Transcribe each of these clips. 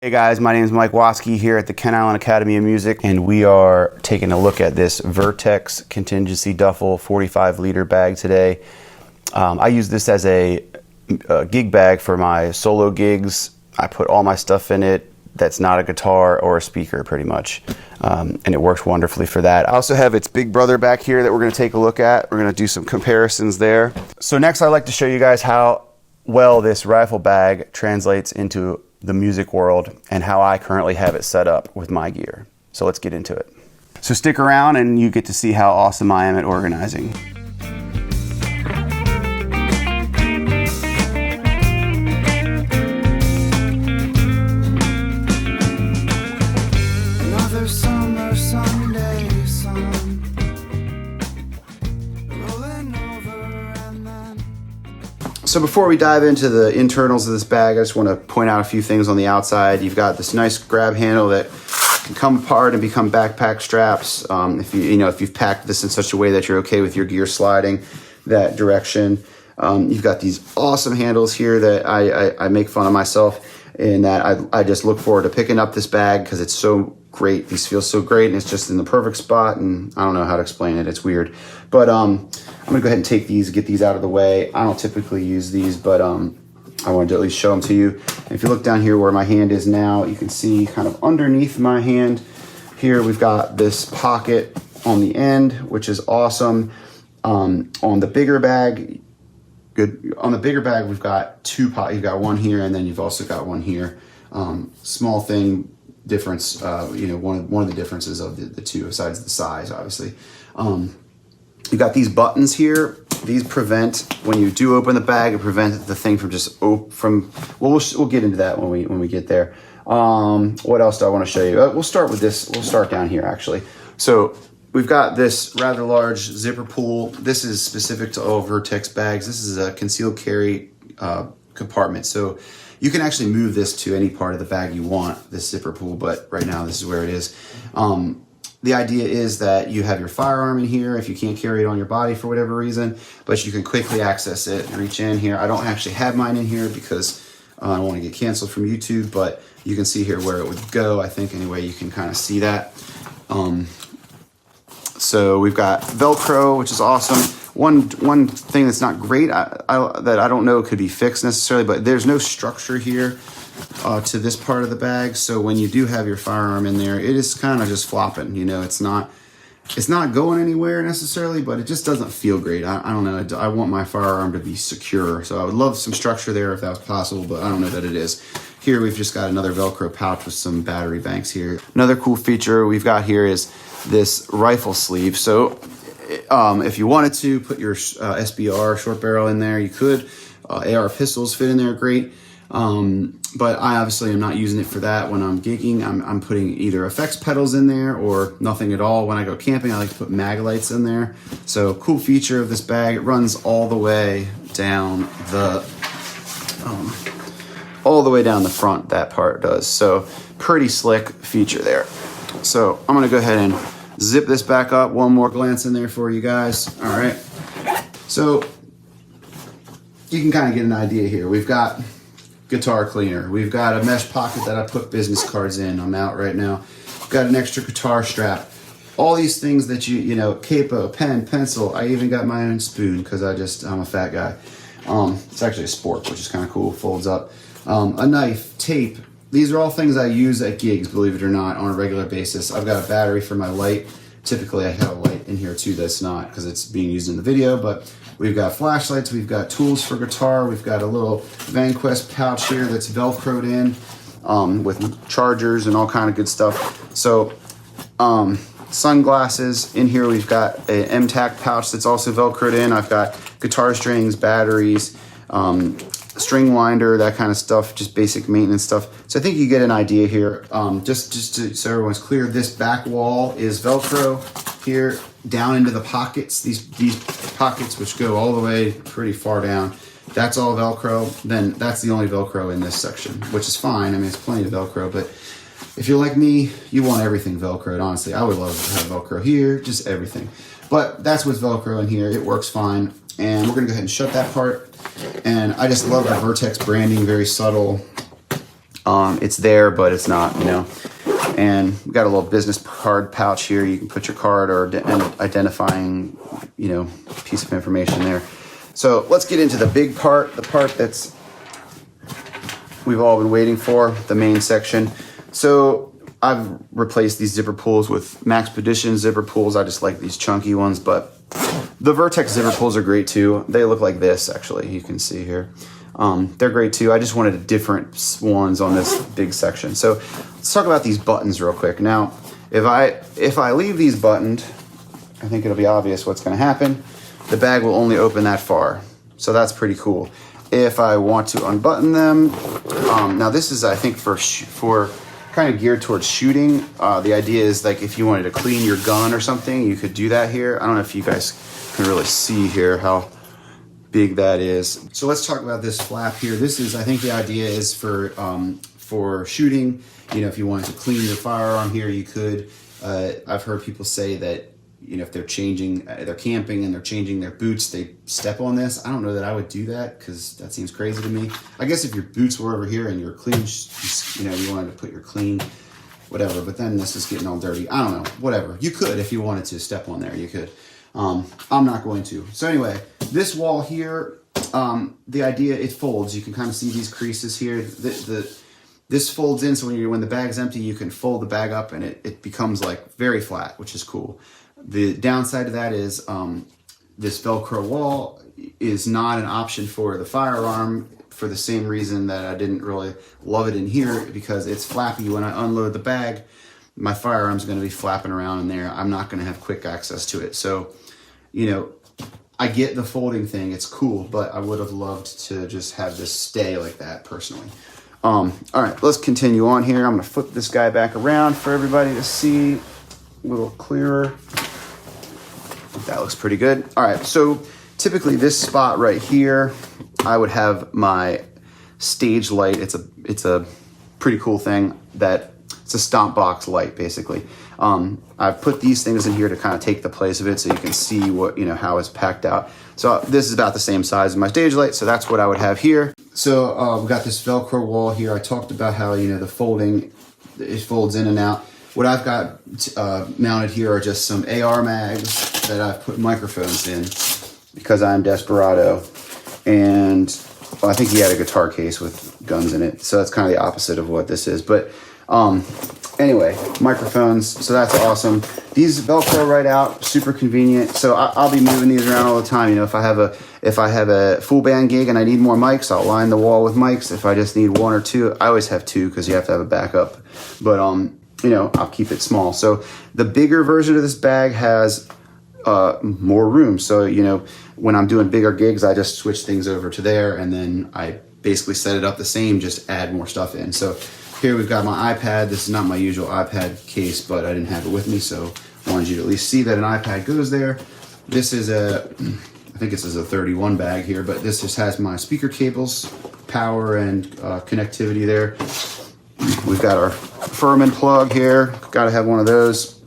Hey guys, my name is Mike Waskey here at the Kent Island Academy of Music, and we are taking a look at this Vertx Contingency Duffel 45-liter bag today. I use this as a gig bag for my solo gigs. I put all my stuff in it that's not a guitar or a speaker pretty much, and it works wonderfully for that. I also have its big brother back here that we're going to take a look at. We're going to do some comparisons there. So next I'd like to show you guys how well this rifle bag translates into the music world and how I currently have it set up with my gear. So let's get into it. So stick around and you get to see how awesome I am at organizing. Another summer Sunday sun, rolling over and then. So before we dive into the internals of this bag, I just want to point out a few things on the outside. You've got this nice grab handle that can come apart and become backpack straps. If you've packed this in such a way that you're okay with your gear sliding that direction. You've got these awesome handles here that I make fun of myself in that I just look forward to picking up this bag because it's so great. These feel so great and it's just in the perfect spot, and I don't know how to explain it. It's weird. But I'm gonna go ahead and take these, get these out of the way. I don't typically use these, but I wanted to at least show them to you. And if you look down here where my hand is now, you can see kind of underneath my hand here, we've got this pocket on the end, which is awesome. On the bigger bag, on the bigger bag, we've got two pockets. You've got one here, and then you've also got one here. Small thing difference, one of the differences of the two, besides the size, obviously. You've got these buttons here. These prevent, when you do open the bag, it prevents the thing from just we'll get into that when we get there. What else do I want to show you? We'll start with this. We'll start down here actually. So we've got this rather large zipper pull. This is specific to all Vertx bags. This is a concealed carry compartment. So you can actually move this to any part of the bag you want, this zipper pull, but right now this is where it is. The idea is that you have your firearm in here if you can't carry it on your body for whatever reason, but you can quickly access it and reach in here. I don't actually have mine in here because I don't want to get canceled from YouTube, but you can see here where it would go. I think anyway, you can kind of see that. So we've got Velcro, which is awesome. One thing that's not great that I don't know could be fixed necessarily, but there's no structure here to this part of the bag. So when you do have your firearm in there, it is kind of just flopping. It's not going anywhere necessarily, but it just doesn't feel great. I don't know. I want my firearm to be secure, so I would love some structure there if that was possible, but I don't know that it is. Here we've just got another Velcro pouch with some battery banks here. Another cool feature we've got here is this rifle sleeve. So if you wanted to put your SBR short barrel in there, you could. AR pistols fit in there great. But I obviously am not using it for that when I'm gigging. I'm putting either effects pedals in there or nothing at all. When I go camping, I like to put mag lights in there. So cool feature of this bag, it runs all the way down the front, that part does. So pretty slick feature there. So I'm gonna go ahead and zip this back up. One more glance in there for you guys. All right. So you can kind of get an idea here. We've got guitar cleaner. We've got a mesh pocket that I put business cards in. I'm out right now. We've got an extra guitar strap. All these things that capo, pen, pencil. I even got my own spoon because I'm a fat guy. It's actually a sport, which is kind of cool. Folds up. A knife, tape. These are all things I use at gigs, believe it or not, on a regular basis. I've got a battery for my light. Typically, I have a light in here too that's not because it's being used in the video, but we've got flashlights, we've got tools for guitar, we've got a little Vanquest pouch here that's Velcroed in with chargers and all kind of good stuff. So sunglasses. In here we've got an MTAC pouch that's also Velcroed in. I've got guitar strings, batteries, string winder, that kind of stuff, just basic maintenance stuff. So I think you get an idea here. So everyone's clear, this back wall is Velcro here down into the pockets. These pockets, which go all the way pretty far down, that's all Velcro. Then that's the only Velcro in this section, which is fine. I mean, it's plenty of Velcro, but if you're like me, you want everything Velcroed, honestly. I would love to have Velcro here, just everything. But that's what's Velcro in here. It works fine. And we're gonna go ahead and shut that part. And I just love the Vertx branding, very subtle. It's there, but it's not, you know. And we got a little business card pouch here. You can put your card or identifying, you know, piece of information there. So let's get into the big part, the part that's we've all been waiting for, the main section. So I've replaced these zipper pulls with Maxpedition zipper pulls. I just like these chunky ones, but the Vertx zipper pulls are great too. They look like this, actually. You can see here. They're great too. I just wanted different ones on this big section. So let's talk about these buttons real quick. Now, if I leave these buttoned, I think it'll be obvious what's going to happen. The bag will only open that far. So that's pretty cool. If I want to unbutton them, now this is, I think, for kind of geared towards shooting. The idea is like if you wanted to clean your gun or something, you could do that here. I don't know if you guys can really see here how big that is. So let's talk about this flap here. This is, I think the idea is for shooting. You know, if you wanted to clean your firearm here, you could. I've heard people say that, you know, if they're camping and they're changing their boots, they step on this. I don't know that I would do that because that seems crazy to me. I guess if your boots were over here and you're clean, you know, you wanted to put your clean, whatever, but then this is getting all dirty. I don't know, whatever. You could, if you wanted to step on there, you could. I'm not going to. So anyway, this wall here, the idea, it folds. You can kind of see these creases here. This folds in, so when the bag's empty, you can fold the bag up and it becomes like very flat, which is cool. The downside of that is this Velcro wall is not an option for the firearm for the same reason that I didn't really love it in here, because it's flappy. When I unload the bag, my firearm's going to be flapping around in there. I'm not going to have quick access to it. So, you know, I get the folding thing. It's cool, but I would have loved to just have this stay like that personally. All right, let's continue on here. I'm going to flip this guy back around for everybody to see a little clearer. That looks pretty good. All right, so typically this spot right here, I would have my stage light. It's a pretty cool thing that it's a stomp box light basically. I've put these things in here to kind of take the place of it so you can see what, you know, how it's packed out. So this is about the same size as my stage light, so that's what I would have here. So we've got this Velcro wall here. I talked about how, you know, the folding, it folds in and out. What I've got mounted here are just some AR mags that I've put microphones in because I'm desperado. And well, I think he had a guitar case with guns in it. So that's kind of the opposite of what this is. But anyway, microphones. So that's awesome. These Velcro right out, super convenient. So I'll be moving these around all the time. You know, if I have a full band gig and I need more mics, I'll line the wall with mics. If I just need one or two, I always have two because you have to have a backup. But you know, I'll keep it small. So the bigger version of this bag has more room. So, you know, when I'm doing bigger gigs, I just switch things over to there, and then I basically set it up the same, just add more stuff in. So here we've got my iPad. This is not my usual iPad case, but I didn't have it with me, so I wanted you to at least see that an iPad goes there. This is I think this is a 31 bag here, but this just has my speaker cables, power, and connectivity there. We've got our Furman plug here. Got to have one of those.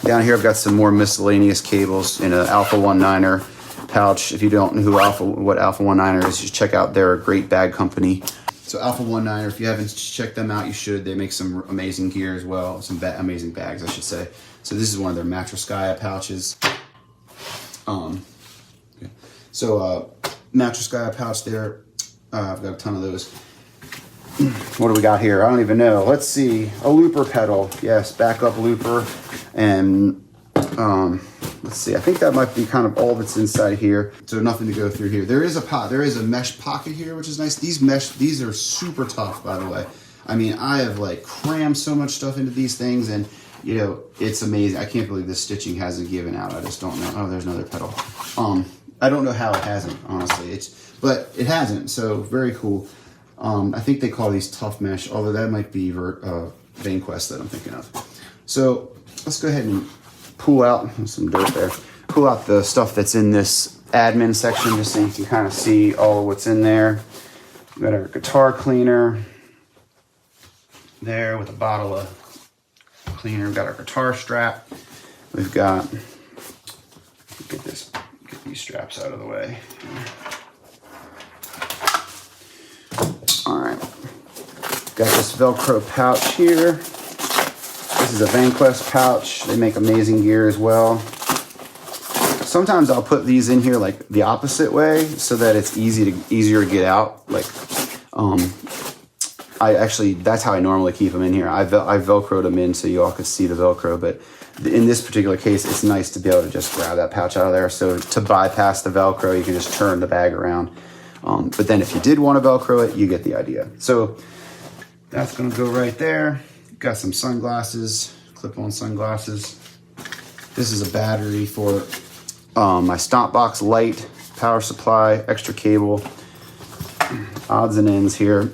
Down here, I've got some more miscellaneous cables in an Alpha 19er pouch. If you don't know what Alpha 19er is, just check out. They're a great bag company. So Alpha 19er, if you haven't checked them out, you should. They make some amazing gear as well. Some amazing bags, I should say. So this is one of their Matroskaya pouches. So Matroskaya pouch there. I've got a ton of those. What do we got here? I don't even know. Let's see. A looper pedal. Yes, backup looper. And let's see. I think that might be kind of all that's inside here. So nothing to go through here. There is a mesh pocket here, which is nice. These are super tough, by the way. I mean, I have like crammed so much stuff into these things, and you know, it's amazing. I can't believe this stitching hasn't given out. I just don't know. Oh, there's another pedal. I don't know how it hasn't, honestly. But it hasn't. So very cool. I think they call these tough mesh, although that might be Vanquest that I'm thinking of. So let's go ahead and pull out some dirt there. Pull out the stuff that's in this admin section, just so you can kind of see all of what's in there. We've got our guitar cleaner there with a bottle of cleaner. We've got our guitar strap. We've got, get these straps out of the way. All right. Got this Velcro pouch here. This is a Vanquest pouch. They make amazing gear as well. Sometimes I'll put these in here like the opposite way so that it's easier to get out. Like, that's how I normally keep them in here. I Velcroed them in so you all could see the Velcro, but in this particular case, it's nice to be able to just grab that pouch out of there. So to bypass the Velcro, you can just turn the bag around. But then if you did want to Velcro it, you get the idea. So that's gonna go right there. Got some sunglasses, clip-on sunglasses. This is a battery for my Stomp Box light, power supply, extra cable, odds and ends here.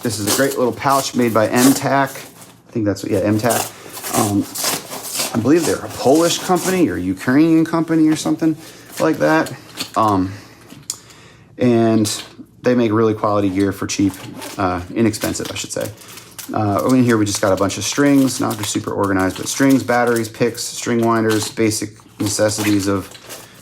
This is a great little pouch made by MTAC. I think that's, yeah, MTAC. I believe they're a Polish company or Ukrainian company or something like that. And they make really quality gear for cheap, inexpensive, I should say. In here, we just got a bunch of strings, not super organized, but strings, batteries, picks, string winders, basic necessities of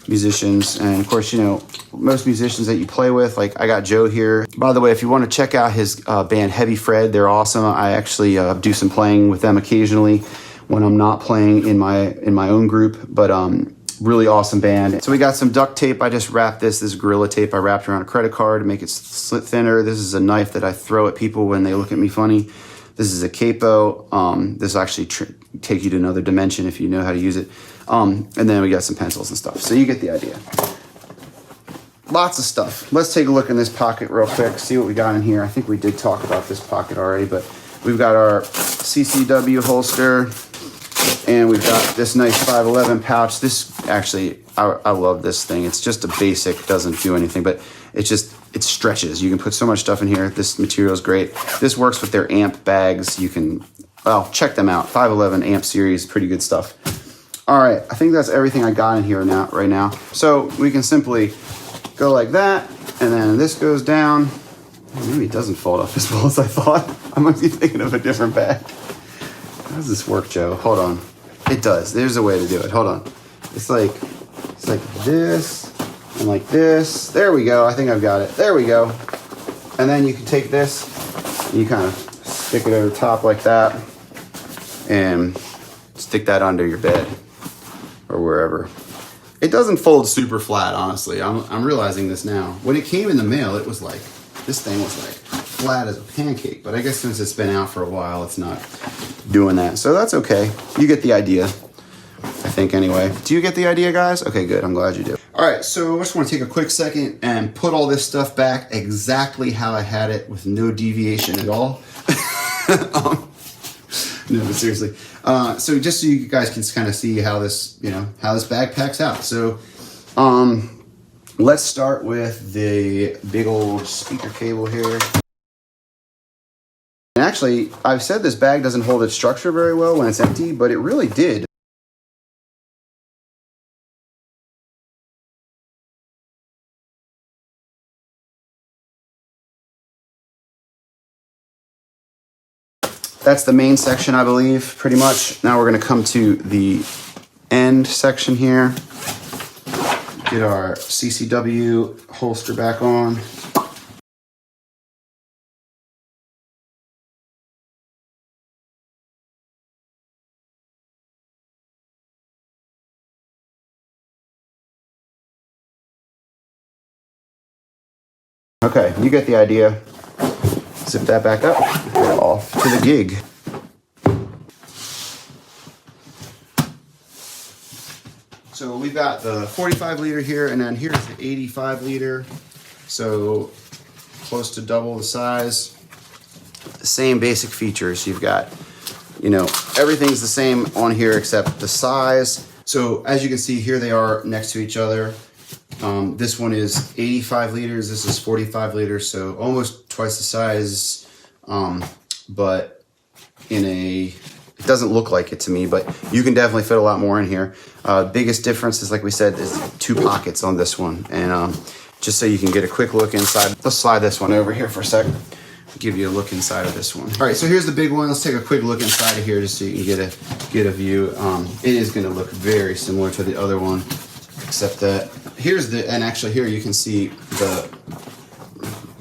musicians. And of course, you know, most musicians that you play with, like I got Joe here. By the way, if you want to check out his band Heavy Fred, they're awesome. I actually do some playing with them occasionally when I'm not playing in my own group, but really awesome band. So we got some duct tape. I just wrapped this Gorilla tape I wrapped around a credit card to make it slit thinner. This is a knife that I throw at people when they look at me funny. This is a capo. This will actually take you to another dimension if you know how to use it. And then we got some pencils and stuff. So you get the idea. Lots of stuff. Let's take a look in this pocket real quick, see what we got in here. I think we did talk about this pocket already, but we've got our CCW holster, and we've got this nice 511 pouch. This actually, I love this thing. It's just a basic, doesn't do anything, but it stretches. You can put so much stuff in here. This material is great. This works with their amp bags. You can, well, check them out. 511 amp series, pretty good stuff. All right, I think that's everything I got in here right now. So we can simply go like that, and then this goes down. Maybe it doesn't fold up as well as I thought. I might be thinking of a different bag. How does this work, Joe? Hold on. It does. There's a way to do it. Hold on. It's like this and like this. There we go. I think I've got it. There we go. And then you can take this and you kind of stick it over the top like that and stick that under your bed or wherever. It doesn't fold super flat, honestly. I'm realizing this now. When it came in the mail, it was like, this thing was like flat as a pancake, but I guess since it's been out for a while, it's not doing that. So that's okay. You get the idea, I think, anyway. Do you get the idea, guys? Okay, good. I'm glad you do. All right, so I just want to take a quick second and put all this stuff back exactly how I had it with no deviation at all. No, but seriously. So just so you guys can kind of see how this, how this bag packs out. So let's start with the big old speaker cable here. And actually, I've said this bag doesn't hold its structure very well when it's empty, but it really did. That's the main section, I believe, pretty much. Now we're gonna come to the end section here. Get our CCW holster back on. Okay, you get the idea. Zip that back up, we're off to the gig. So we've got the 45 liter here, and then here's the 85 liter. So close to double the size. The same basic features. You've got, everything's the same on here except the size. So as you can see here, they are next to each other. This one is 85 liters, this is 45 liters, so almost twice the size, but it doesn't look like it to me, but you can definitely fit a lot more in here. Biggest difference is, like we said, is 2 pockets on this one, and just so you can get a quick look inside. Let's slide this one over here for a sec, give you a look inside of this one. All right, so here's the big one. Let's take a quick look inside of here just so you can get a view. It is gonna look very similar to the other one, except that and actually here you can see the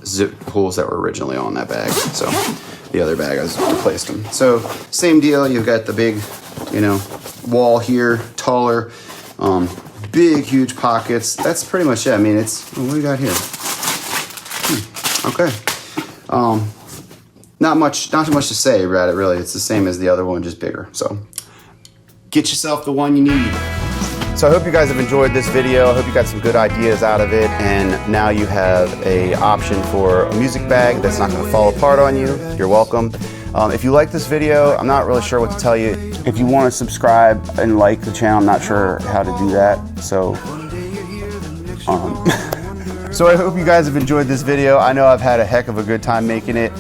zip pulls that were originally on that bag. So the other bag, I just replaced them. So same deal, you've got the big, you know, wall here, taller, big, huge pockets. That's pretty much it. I mean, it's, what do we got here? Okay. Not much to say about it, really. It's the same as the other one, just bigger. So get yourself the one you need. So I hope you guys have enjoyed this video. I hope you got some good ideas out of it, and now you have a option for a music bag that's not going to fall apart on you. You're welcome. If you like this video, I'm not really sure what to tell you. If you want to subscribe and like the channel, I'm not sure how to do that. So, so I hope you guys have enjoyed this video. I know I've had a heck of a good time making it.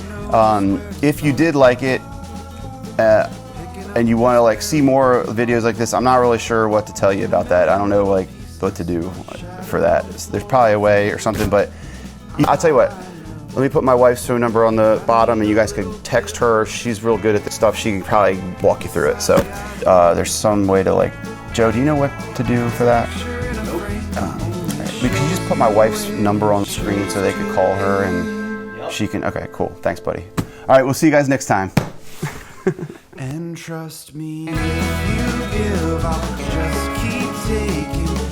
If you did like it, and you want to like see more videos like this, I'm not really sure what to tell you about that. I don't know like what to do for that. There's probably a way or something, but I'll tell you what. Let me put my wife's phone number on the bottom, and you guys could text her. She's real good at this stuff. She can probably walk you through it. So there's some way to like, Joe, do you know what to do for that? Could you just put my wife's number on the screen so they could call her and she can, okay, cool. Thanks, buddy. All right, we'll see you guys next time. And trust me, if you give, I'll just keep taking